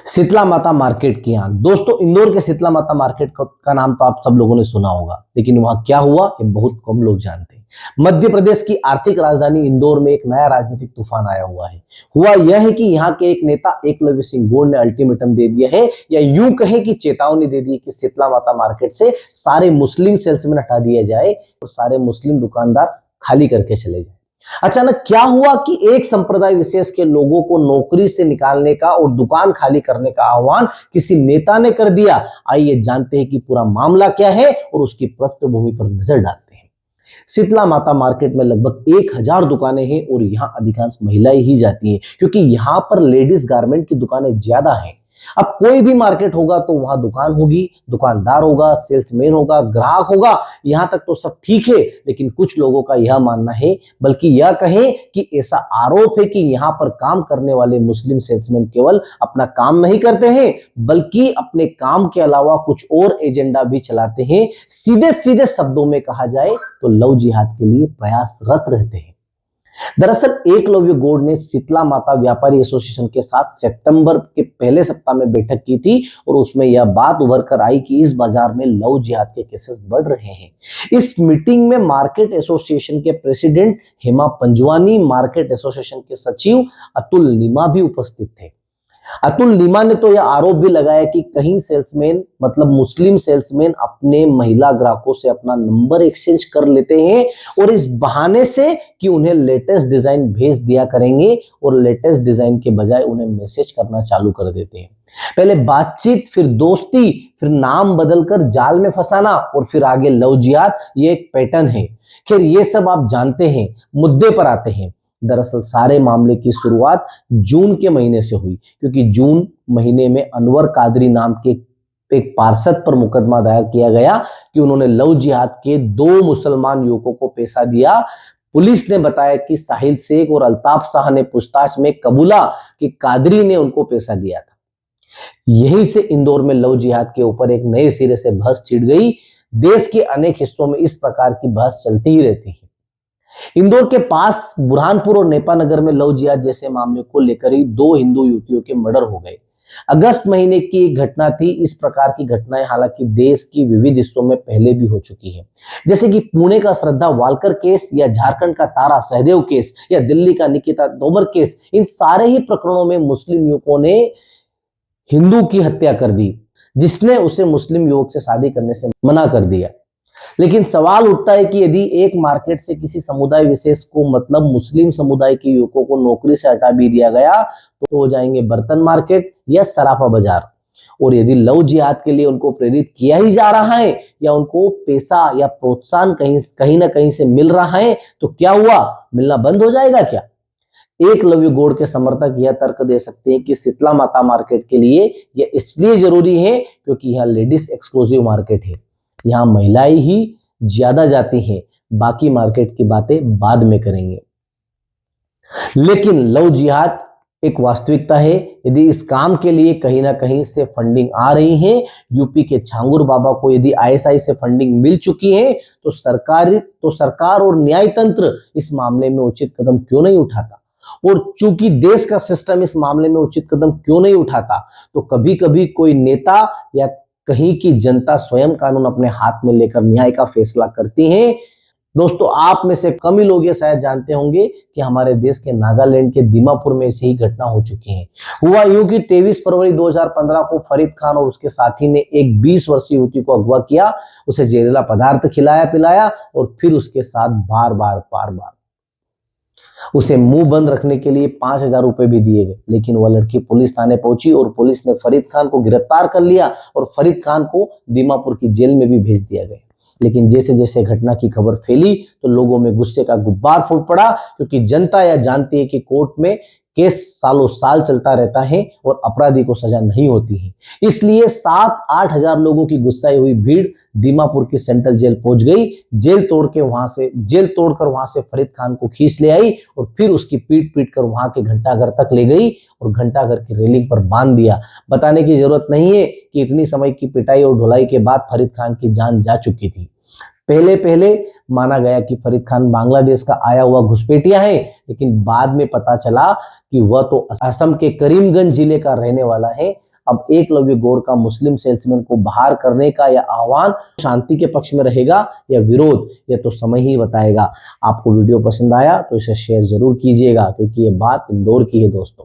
शीतला माता मार्केट की आग। दोस्तों, इंदौर के शीतला माता मार्केट का नाम तो आप सब लोगों ने सुना होगा, लेकिन वहां क्या हुआ ये बहुत कम लोग जानते हैं। मध्य प्रदेश की आर्थिक राजधानी इंदौर में एक नया राजनीतिक तूफान आया हुआ है। हुआ यह है कि यहाँ के एक नेता एकलव्य सिंह गोंड ने अल्टीमेटम दे दिया है, या यूं कहे कि चेतावनी दे दी है कि शीतला माता मार्केट से सारे मुस्लिम सेल्समैन हटा दिया जाए और सारे मुस्लिम दुकानदार खाली करके चले जाए। अचानक क्या हुआ कि एक संप्रदाय विशेष के लोगों को नौकरी से निकालने का और दुकान खाली करने का आह्वान किसी नेता ने कर दिया। आइए जानते हैं कि पूरा मामला क्या है और उसकी पृष्ठभूमि पर नजर डालते हैं। शीतला माता मार्केट में लगभग 1000 दुकानें हैं और यहाँ अधिकांश महिलाएं ही जाती हैं, क्योंकि यहाँ पर लेडीज गारमेंट की दुकानें ज्यादा हैं। अब कोई भी मार्केट होगा तो वहां दुकान होगी, दुकानदार होगा, सेल्समैन होगा, ग्राहक होगा। यहां तक तो सब ठीक है, लेकिन कुछ लोगों का यह मानना है, बल्कि यह कहें कि ऐसा आरोप है कि यहां पर काम करने वाले मुस्लिम सेल्समैन केवल अपना काम नहीं करते हैं, बल्कि अपने काम के अलावा कुछ और एजेंडा भी चलाते हैं। सीधे सीधे शब्दों में कहा जाए तो लव जिहाद के लिए प्रयासरत रहते हैं। दरअसल एकलव्य गोंड ने शीतला माता व्यापारी एसोसिएशन के साथ सितंबर के पहले सप्ताह में बैठक की थी और उसमें यह बात उभर कर आई कि इस बाजार में लव जिहाद के केसेस बढ़ रहे हैं। इस मीटिंग में मार्केट एसोसिएशन के president Hema Panjwani, market association के सचिव अतुल नीमा भी उपस्थित थे। अतुल नीमा ने तो यह आरोप भी लगाया कि कहीं सेल्समैन मतलब मुस्लिम सेल्समैन अपने महिला ग्राहकों से अपना नंबर एक्सचेंज कर लेते हैं और इस बहाने से कि उन्हें लेटेस्ट डिजाइन भेज दिया करेंगे और लेटेस्ट डिजाइन के बजाय उन्हें मैसेज करना चालू कर देते हैं। पहले बातचीत, फिर दोस्ती, फिर नाम बदलकर जाल में फंसाना और फिर आगे लव जिहाद, ये एक पैटर्न है। खैर ये सब आप जानते हैं। मुद्दे पर आते हैं। दरअसल सारे मामले की शुरुआत जून के महीने से हुई, क्योंकि जून महीने में अनवर कादरी नाम के एक पार्षद पर मुकदमा दायर किया गया कि उन्होंने लव जिहाद के 2 मुसलमान युवकों को पैसा दिया। पुलिस ने बताया कि साहिल शेख और अल्ताफ शाह ने पूछताछ में कबूला कि कादरी ने उनको पैसा दिया था। यहीं से इंदौर में लव जिहाद के ऊपर एक नए सिरे से बहस छिड़ गई। देश के अनेक हिस्सों में इस प्रकार की बहस चलती ही रहती है। इंदौर के पास बुरहानपुर और नेपानगर में लव जिहाद जैसे मामले को लेकर ही 2 हिंदू युवतियों के मर्डर हो गए। अगस्त महीने की एक घटना थी। इस प्रकार की घटनाएं हालांकि देश की विविध हिस्सों में पहले भी हो चुकी है, जैसे कि पुणे का श्रद्धा वालकर केस, या झारखंड का तारा सहदेव केस, या दिल्ली का निकिता तोमर केस। इन सारे ही प्रकरणों में मुस्लिम युवकों ने हिंदू की हत्या कर दी, जिसने उसे मुस्लिम युवक से शादी करने से मना कर दिया। लेकिन सवाल उठता है कि यदि एक मार्केट से किसी समुदाय विशेष को मतलब मुस्लिम समुदाय के युवकों को नौकरी से हटा भी दिया गया तो हो जाएंगे बर्तन मार्केट या सराफा बाजार। और यदि लव जिहाद के लिए उनको प्रेरित किया ही जा रहा है या उनको पैसा या प्रोत्साहन कहीं ना कहीं से मिल रहा है, तो क्या हुआ, मिलना बंद हो जाएगा क्या? एकलव्य गोंड के समर्थक यह तर्क दे सकते हैं कि शीतला माता मार्केट के लिए यह इसलिए जरूरी है क्योंकि यह लेडीज एक्सक्लूसिव मार्केट है। यहाँ महिलाएं ही ज्यादा जाती हैं। बाकी मार्केट की बातें बाद में करेंगे। लेकिन लव जिहाद एक वास्तविकता है। यदि इस काम के लिए कहीं ना कहीं से फंडिंग आ रही है, यूपी के छांगुर बाबा को यदि आईएसआई से फंडिंग मिल चुकी है, तो सरकार और न्याय तंत्र इस मामले में उचित कदम क्यों नहीं उठाता? और चूंकि देश का सिस्टम इस मामले में उचित कदम क्यों नहीं उठाता, तो कभी कभी कोई नेता या कहीं की जनता स्वयं कानून अपने हाथ में लेकर न्याय का फैसला करती है। दोस्तों, आप में से कम ही लोग ये शायद जानते होंगे कि हमारे देश के नागालैंड के दीमापुर में ऐसी ही घटना हो चुकी है। हुआ यूं कि 23 फरवरी 2015 को फरीद खान और उसके साथी ने एक 20 वर्षीय युवती को अगवा किया, उसे जहरीला पदार्थ खिलाया पिलाया और फिर उसके साथ बार बार उसे मुंह बंद रखने के लिए 5000 रुपए भी दिए गए। लेकिन वह लड़की पुलिस थाने पहुंची और पुलिस ने फरीद खान को गिरफ्तार कर लिया और फरीद खान को दीमापुर की जेल में भी भेज दिया गया। लेकिन जैसे जैसे घटना की खबर फैली तो लोगों में गुस्से का गुब्बार फूट पड़ा, क्योंकि जनता यह जानती है कि कोर्ट में केस सालों साल चलता रहता है और अपराधी को सजा नहीं होती है। इसलिए 7-8 हजार लोगों की गुस्साई हुई भीड़ दीमापुर की सेंट्रल जेल पहुंच गई। जेल तोड़कर वहां से फरीद खान को खींच ले आई और फिर उसकी पीट कर वहां के घंटाघर तक ले गई और घंटाघर की रेलिंग पर बांध दिया। बताने की जरूरत नहीं है कि इतनी समय की पिटाई और ढुलाई के बाद फरीद खान की जान जा चुकी थी। पहले माना गया कि फरीद खान बांग्लादेश का आया हुआ घुसपैठिया है, लेकिन बाद में पता चला कि वह तो असम के करीमगंज जिले का रहने वाला है। अब एकलव्य गौड़ का मुस्लिम सेल्समैन को बाहर करने का यह आह्वान शांति के पक्ष में रहेगा या विरोध, यह तो समय ही बताएगा। आपको वीडियो पसंद आया तो इसे शेयर जरूर कीजिएगा, क्योंकि ये बात इंदौर की है दोस्तों।